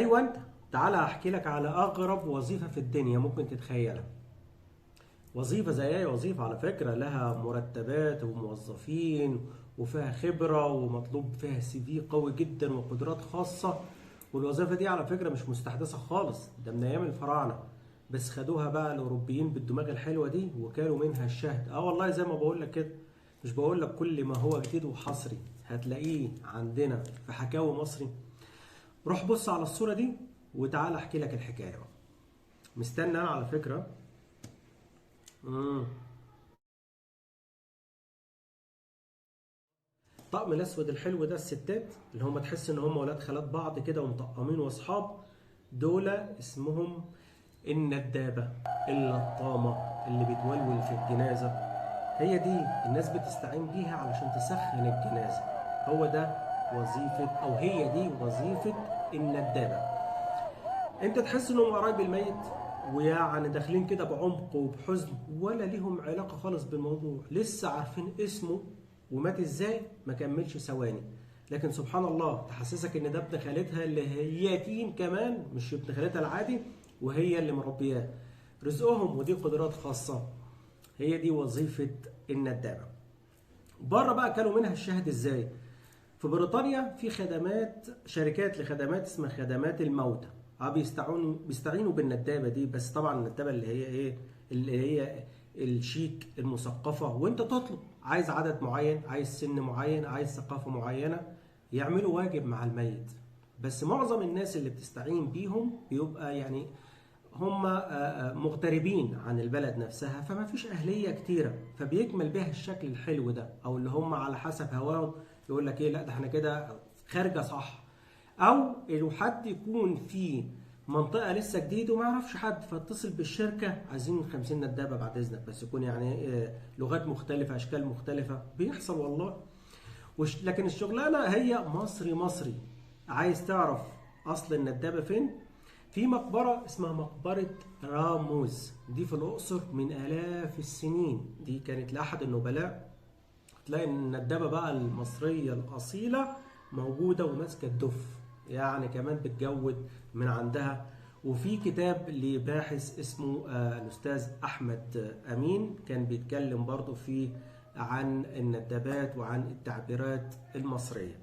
ايوه انت. تعالى احكي لك على اغرب وظيفه في الدنيا ممكن تتخيلها. وظيفه زي اي وظيفه على فكره، لها مرتبات وموظفين وفيها خبره ومطلوب فيها سي في قوي جدا وقدرات خاصه. والوظيفه دي على فكره مش مستحدثه خالص، ده من ايام الفراعنه، بس خدوها بقى الاوروبيين بالدماغ الحلوه دي وكانوا منها الشهد. اه والله زي ما بقول لك كده، مش بقول لك كل ما هو جديد وحصري هتلاقيه عندنا في حكاوي مصري. روح بص على الصورة دي وتعال احكي لك الحكاية بقى. مستني انا على فكرة. مم. الطقم الاسود الحلو ده، الستات اللي هم تحس ان هم ولاد خالات بعض كده ومطقمين واصحاب، دول اسمهم الندابة، اللطامة اللي بتولول في الجنازة. هي دي الناس بتستعين بيها علشان تسخن الجنازة. هو ده وظيفة، او هي دي وظيفة الندابة. انت تحس انهم قرايب الميت، ويعني داخلين كده بعمق وبحزن، ولا ليهم علاقه خالص بالموضوع، لسه عارفين اسمه ومات ازاي ما كملش ثواني. لكن سبحان الله تحسسك ان ده ابن خالتها اللي هي يتيم كمان، مش ابن خالتها العادي، وهي اللي مربياه. رزقهم ودي قدرات خاصه. هي دي وظيفه الندابه. بره بقى كانوا منها الشهد ازاي؟ في بريطانيا في خدمات، شركات لخدمات اسمها خدمات الموتى. بيستعينوا بالندابه دي، بس طبعا الندابه اللي هي ايه؟ اللي هي الشيك المثقفه، وانت تطلب عايز عدد معين، عايز سن معين، عايز ثقافه معينه، يعملوا واجب مع الميت. بس معظم الناس اللي بتستعين بيهم بيبقى يعني هم مغتربين عن البلد نفسها، فما فيش أهلية كتيرة، فبيكمل بها الشكل الحلو ده، أو اللي هم على حسب هواهم يقول لك إيه، لا ده احنا كده خارجة صح. أو لو حد يكون في منطقة لسه جديد وما يعرفش حد، فاتصل بالشركة عايزين 50 ندابة بعد إذنك، بس يكون يعني لغات مختلفة، أشكال مختلفة، بيحصل والله. لكن الشغلانة هي مصري مصري. عايز تعرف أصل الندابة فين؟ في مقبرة اسمها مقبرة راموز، دي في الأقصر من آلاف السنين. دي كانت لأحد النبلاء. تلاقي إن الندبة بقى المصرية الأصيلة موجودة وماسكة الدف، يعني كمان بتجود من عندها. وفي كتاب لباحث اسمه الأستاذ أحمد أمين، كان بيتكلم برضو فيه عن الندبات وعن التعبيرات المصرية.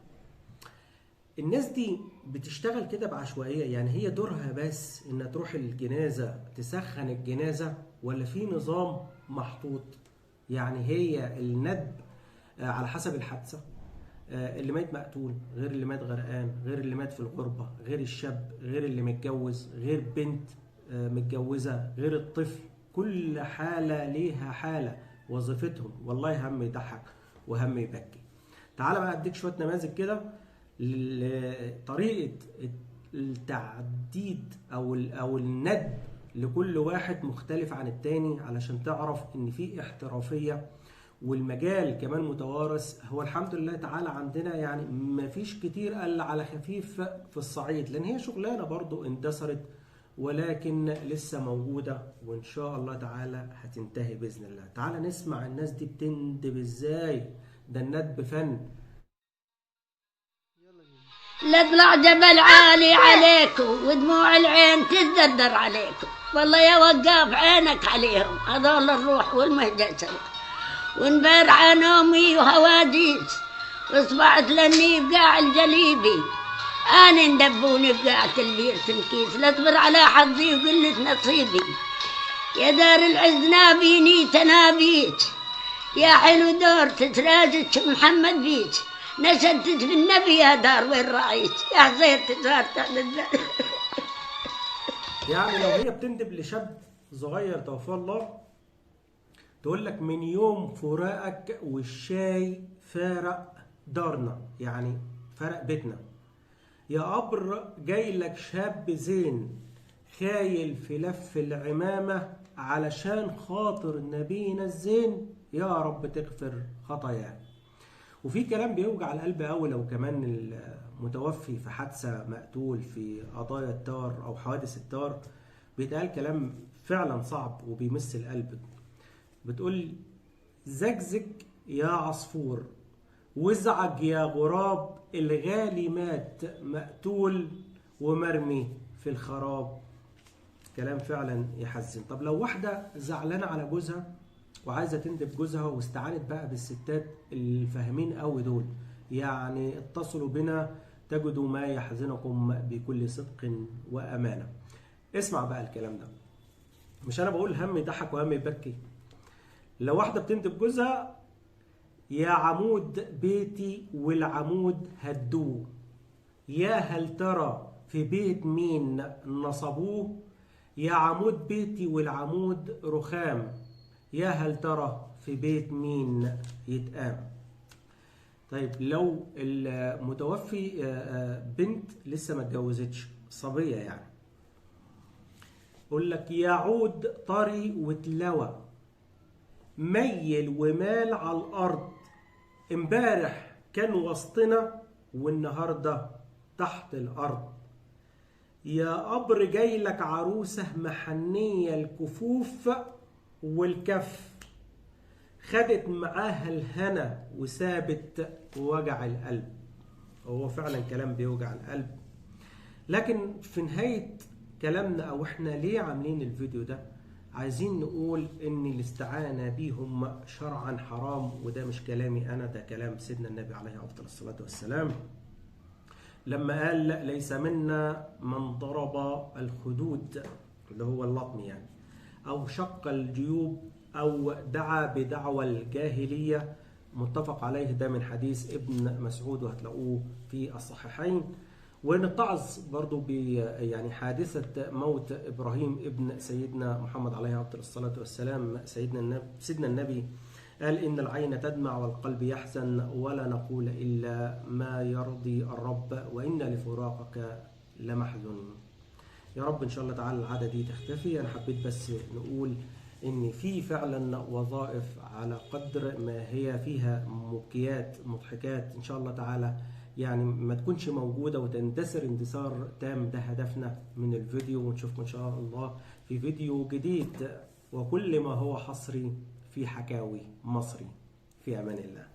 الناس دي بتشتغل كده بعشوائية، يعني هي دورها بس انها تروح الجنازة تسخن الجنازة، ولا في نظام محطوط؟ يعني هي الندب على حسب الحادثة. اللي مات مقتول غير اللي مات غرقان، غير اللي مات في الغربة، غير الشاب، غير اللي متجوز، غير بنت متجوزة، غير الطفل. كل حالة ليها حالة. وظيفتهم والله هم يضحك وهم يبكي. تعال بقى اديك شوية نماذج كده لطريقة التعديد او الندب لكل واحد مختلف عن التاني، علشان تعرف ان في احترافية، والمجال كمان متوارث. هو الحمد لله تعالى عندنا يعني مفيش كتير الا على خفيف في الصعيد، لان هي شغلانة برضو اندثرت، ولكن لسه موجودة، وان شاء الله تعالى هتنتهي باذن الله. تعالى نسمع الناس دي بتندب ازاي. ده الندب فن. لاطلع جبل عالي عليكم ودموع العين تتدردر عليكم، والله يا وقاف عينك عليهم هذول الروح والمهجسة، ونبرع نومي وهواجيس واصبحت لاني بقاع الجليبي، انا ندبوني بقاعة البير تنكيس، لاصبر على حظي وقلة نصيبي، يا دار العز نابيني تنابيك، يا حلو دور تتراجك محمد بيك، نشدت بالنبي يا دار وين رايك، يا حزير تزارت على يعني لو هي بتندب لشاب صغير توفاه الله، تقول لك من يوم فراقك والشاي فارق دارنا، يعني فرق بيتنا. يا قبر جاي لك شاب زين، خايل في لف العمامة علشان خاطر نبينا الزين، يا رب تغفر خطاياه. وفي كلام بيوجع القلب قوي لو كمان المتوفي في حادثة مقتول في قضايا التار أو حوادث التار، بيتقال كلام فعلا صعب وبيمس القلب. بتقول زجزج يا عصفور، وازعج يا غراب، الغالي مات مقتول، ومرمي في الخراب. كلام فعلا يحزن. طب لو واحدة زعلانة على جوزها وعايزة تندب جوزها واستعانت بقى بالستات الفاهمين قوي دول، يعني اتصلوا بنا تجدوا ما يحزنكم بكل صدق وأمانة. اسمع بقى الكلام ده، مش أنا بقول هم يضحك وهم يبكي. لو واحدة بتندب جوزها: يا عمود بيتي والعمود هدوه، يا هل ترى في بيت مين نصبوه، يا عمود بيتي والعمود رخام، يا هل ترى في بيت مين يتقام. طيب لو المتوفي بنت لسه ما اتجوزتش، صبية يعني، يقول لك: يعود طري وتلوى، ميل ومال على الأرض، امبارح كان وسطنا والنهارده تحت الأرض، يا قبر جاي لك عروسة محنية الكفوف والكف، خدت معاها الهنا وسابت وجع القلب. هو فعلا كلام بيوجع القلب. لكن في نهاية كلامنا، او احنا ليه عاملين الفيديو ده، عايزين نقول ان الاستعانة بيهم شرعا حرام. وده مش كلامي انا، ده كلام سيدنا النبي عليه افضل الصلاة والسلام لما قال: ليس منا من ضرب الخدود، اللي هو اللطم يعني، او شق الجيوب، او دعا بدعوى الجاهلية. متفق عليه، ده من حديث ابن مسعود وهتلاقوه في الصحيحين. ونتعظ برضو يعني حادثة موت إبراهيم ابن سيدنا محمد عليه أفضل الصلاة والسلام. سيدنا النبي قال: إن العين تدمع والقلب يحزن، ولا نقول إلا ما يرضي الرب، وإن لفراقك لمحزون. يا رب إن شاء الله تعالى العادة دي تختفي. أنا حبيت بس نقول إن في فعلا وظائف على قدر ما هي فيها مبكيات مضحكات، إن شاء الله تعالى يعني ما تكونش موجودة وتندثر اندثار تام. ده هدفنا من الفيديو، ونشوفكم إن شاء الله في فيديو جديد، وكل ما هو حصري في حكاوي مصري. في أمان الله.